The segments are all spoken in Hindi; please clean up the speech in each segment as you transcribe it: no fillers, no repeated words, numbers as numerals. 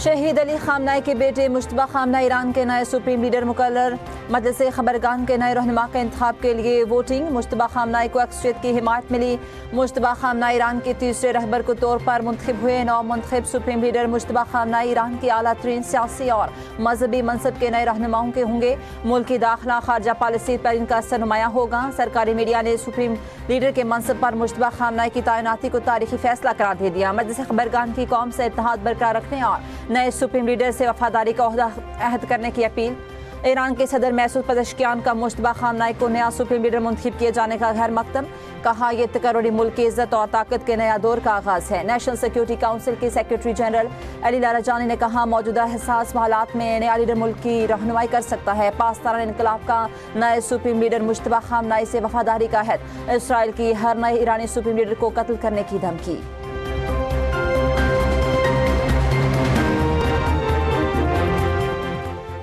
शहीद अली खामनाई के बेटे मुश्तबा खामनाई ईरान के नए सुप्रीम लीडर मुकर्रर। मजलिस खबरगान के नए रहनुमा के इंतखाब के लिए वोटिंग। मुश्तबा खामनाई को अक्सरियत की हिमायत मिली। मुश्तबा खामनाई ईरान के तीसरे रहबर के तौर पर मुंतखब हुए। नौ मुंतखब supreme leader Mojtaba Khamenei Iran के आला तरीन सियासी और मजहबी मनसब के नए रहनुमाओं के होंगे। मुल्क की दाखिला खारजा पॉलिसी पर इनका असर नुमायां होगा। सरकारी मीडिया ने सुप्रीम लीडर के मनसब पर मुश्तबा खामनाई की तैनाती को तारीखी फैसला करार दे दिया। मजलिस खबरगान की कौम से इत्तेहाद बरकरार रखने और नए सुप्रीम लीडर से वफादारी का अहद करने की अपील। ईरान के सदर मैसूद पज़ेश्कियान का मुश्तबा खामनाई को नया सुप्रीम लीडर मुंतखब किए जाने का गैर मकदम। कहा यह तकर्रुरी मुल्क की इज्जत और ताकत के नया दौर का आगाज है। नेशनल सिक्योरिटी काउंसिल के सेक्रेटरी जनरल अली लाराजानी ने कहा मौजूदा हसास हालात में नया लीडर मुल्क की रहनुमाई कर सकता है। पाकिस्तान इनकलाब का नए सुप्रीम लीडर मुश्तबा खामनाई से वफादारी का अहद। इसराइल की हर नए ईरानी सुप्रीम लीडर को कत्ल करने की धमकी।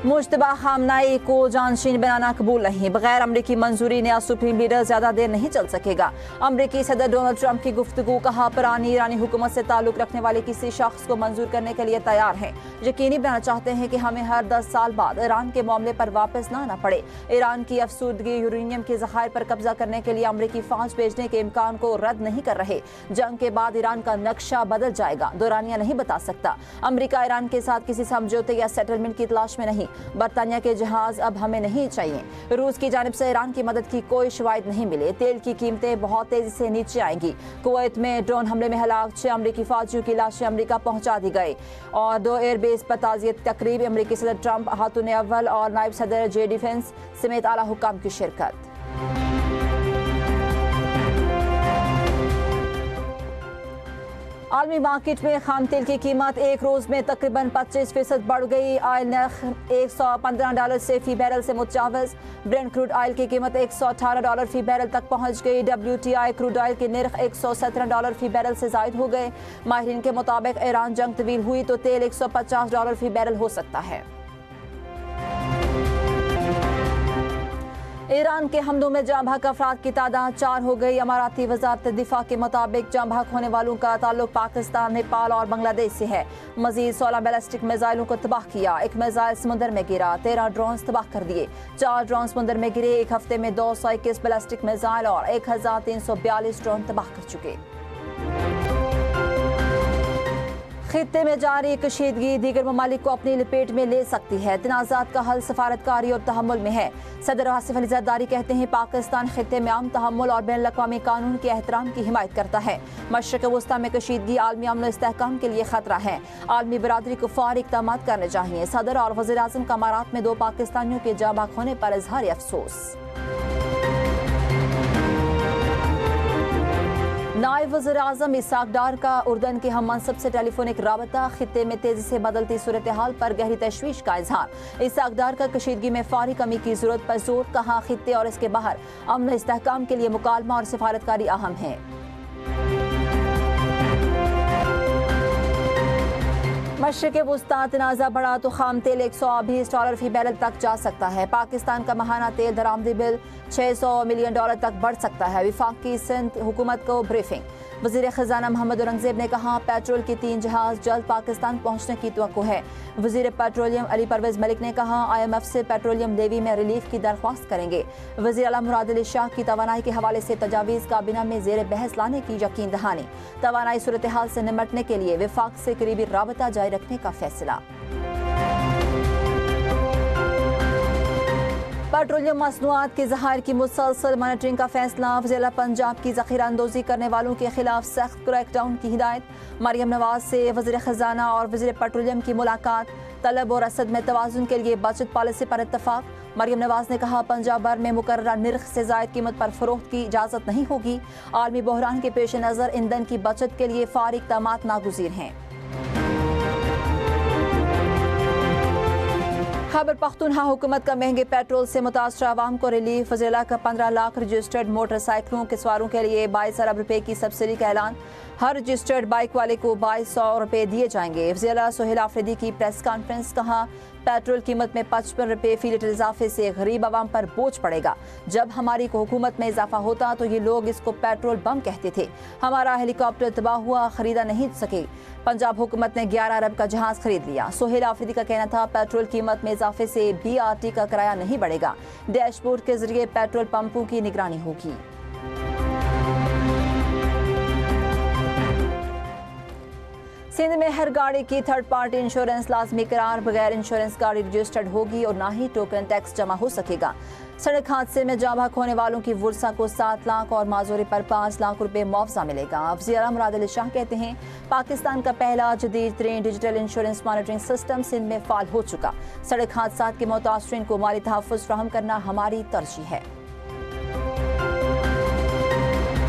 मुश्तबा खामनाई को जानशीन बनाना कबूल नहीं। बगैर अमरीकी मंजूरी नया सुप्रीम लीडर ज्यादा देर नहीं चल सकेगा। अमरीकी सदर डोनाल्ड ट्रंप की गुफ्तगू। कहा पुरानी ईरानी हुकूमत से ताल्लुक रखने वाले किसी शख्स को मंजूर करने के लिए तैयार हैं। यकीनी बनाना चाहते हैं कि हमें हर 10 साल बाद ईरान के मामले पर वापस न आना पड़े। ईरान की अफसूदगी यूरेनियम के ज़खायर पर कब्जा करने के लिए अमरीकी फौज भेजने के इम्कान को रद्द नहीं कर रहे। जंग के बाद ईरान का नक्शा बदल जाएगा। दौरानिया नहीं बता सकता। अमरीका ईरान के साथ किसी समझौते या सेटलमेंट की तलाश में नहीं। बरतानिया के जहाज अब हमें नहीं चाहिए। रूस की जानिब से ईरान की मदद की कोई शवाहिद नहीं मिले। तेल की कीमतें बहुत तेजी से नीचे आएंगी। कुवैत में ड्रोन हमले में हलाक 6 अमरीकी फौजियों की लाशें अमरीका पहुंचा दी गई। और 2 एयरबेस पर ताज़ियत तकरीब। अमरीकी सदर ट्रंप, खातून अव्वल और नायब सदर जे डिफेंस समेत आला हुक्काम की शिरकत। आलमी मार्केट में खाम तेल की कीमत एक रोज में तकरीबन 25% बढ़ गई। ऑयल नर्ख $115 से फी बैरल से मुतजावज। ब्रेंट क्रूड ऑयल की कीमत $118 फी बैरल तक पहुंच गई। WTI क्रूड ऑयल के नर्ख $117 फी बैरल से जायद हो गए। माहिरीन के मुताबिक ईरान जंग तवील हुई तो तेल $150 फी बैरल हो सकता है। ईरान के हमलों में जाँ बहक अफराद की तादाद 4 हो गई। अमाराती वजारत दिफा के मुताबिक जाँ बहक होने वालों का ताल्लुक पाकिस्तान, नेपाल और बांग्लादेश से है। मजीद 16 बैलिस्टिक मिसाइलों को तबाह किया। एक मिसाइल समुद्र में गिरा। 13 ड्रोन तबाह कर दिए। 4 ड्रोन समुद्र में गिरे। एक हफ्ते में 221 बैलिस्टिक मिसाइल और 1342 ड्रोन तबाह कर चुके। खित्ते में जारी कशीदगी दीगर ममालिक को अपनी लपेट में ले सकती है। तनाज़ात का हल सफारतकारी और तहम्मुल में है। सदर आसिफ अली ज़रदारी कहते हैं पाकिस्तान खित्ते में अमन, तहम्मुल और बैनुल अक़वामी कानून के एहतराम की हिमायत करता है। मशरिक़ वस्ता में कशीदगी आलमी अमन और इस्तेहकाम के लिए खतरा है। आलमी बरादरी को फौरी इक़दाम करने चाहिए। सदर और वज़ीर आज़म का अमारात में 2 पाकिस्तानियों के जाँ बहक होने पर इज़हार अफसोस। नायब वज़ीर आज़म इसाक डार का उर्दन के हम मनसब से टेलीफोनिक राबता। खित्ते में तेजी से बदलती सूरत हाल पर गहरी तशवीश का इजहार। इसाक डार का कशीदगी में फौरी कमी की जरूरत पर जोर। कहा खित्ते और इसके बाहर अमन इस्तेहकाम के लिए मुकालमा और सिफारतकारी अहम है। मशरिक़ वस्ता तनाज़ा बढ़ा तो खाम तेल $120 फी बैरल तक जा सकता है। पाकिस्तान का माहाना तेल दरामदी बिल $600 मिलियन तक बढ़ सकता है। विफाक की सिंध हुकूमत को ब्रीफिंग। वज़ीर ख़ज़ाना मोहम्मद औरंगज़ेब ने कहा पेट्रोल के 3 जहाज जल्द पाकिस्तान पहुँचने की तवक्को है। वज़ीर पेट्रोलियम अली परवेज़ मलिक ने कहा IMF से पेट्रोलियम लेवी में रिलीफ की दरख्वास्त करेंगे। वज़ीर आला मुराद अली शाह की तवानाई के हवाले से तजावीज़ काबीना में ज़ेर बहस लाने की यकीन दहानी। तवानाई सूरत हाल से निमटने के लिए विफाक से करीबी राबता जारी रखने का फैसला। पेट्रोलियम मसनूआत के ज़खायर की मुसलसल मॉनिटरिंग का फैसला। वज़ीर पंजाब की ज़ख़ीरा अंदोज़ी करने वालों के खिलाफ सख्त क्रैकडाउन की हिदायत। मरियम नवाज से वज़ीर ख़ज़ाना और वज़ीर पेट्रोलियम की मुलाकात। तलब और रसद में तवाज़ुन के लिए बचत पॉलिसी पर इत्तफाक। मरियम नवाज ने कहा पंजाब भर में मुकर्ररा निर्ख से ज़ायद कीमत पर फ़रोख्त की इजाज़त नहीं होगी। आलमी बहरान के पेश नज़र ईंधन की बचत के लिए फ़ौरी इक़दामात नागुज़ीर हैं। खैबर पख्तूनख्वा हुकूमत का महंगे पेट्रोल से मुतासर आवाम को रिलीफ। वज़ीर का 15 लाख रजिस्टर्ड मोटरसाइकिलों के सवारों के लिए 22 अरब रुपए की सब्सिडी का ऐलान। हर रजिस्टर्ड बाइक वाले को 2200 रुपए दिए जाएंगे। वज़ीर सोहेल आफरीदी की प्रेस कॉन्फ्रेंस। कहा, पेट्रोल कीमत में 55 रुपए फी लीटर इजाफे से गरीब आवाम पर बोझ पड़ेगा। जब हमारी हुकूमत में इजाफा होता तो ये लोग इसको पेट्रोल बम कहते थे। हमारा हेलीकॉप्टर तबाह हुआ, खरीदा नहीं सके। पंजाब हुकूमत ने 11 अरब का जहाज खरीद लिया। सोहेल आफरीदी का कहना था, पेट्रोल कीमत में इजाफे से BRT का किराया नहीं बढ़ेगा। डैशबोर्ड के जरिए पेट्रोल पंपों की निगरानी होगी। सिंध में हर गाड़ी की थर्ड पार्टी इंश्योरेंस लाजमी करार। बगैर इंश्योरेंस गाड़ी रजिस्टर्ड होगी और ना ही टोकन टैक्स जमा हो सकेगा। सड़क हादसे में जाँ बहक होने वालों की वर्सा को 7 लाख और माजूरी पर 5 लाख रुपए मुआवजा मिलेगा। वज़ीर मुराद अली शाह कहते हैं, पाकिस्तान का पहला जदीद तरीन digital insurance monitoring system Sindh में फाल हो चुका। सड़क हादसा के मुतासरीन को माली तहफ़्फ़ुज़ फराहम करना हमारी तरजीह है।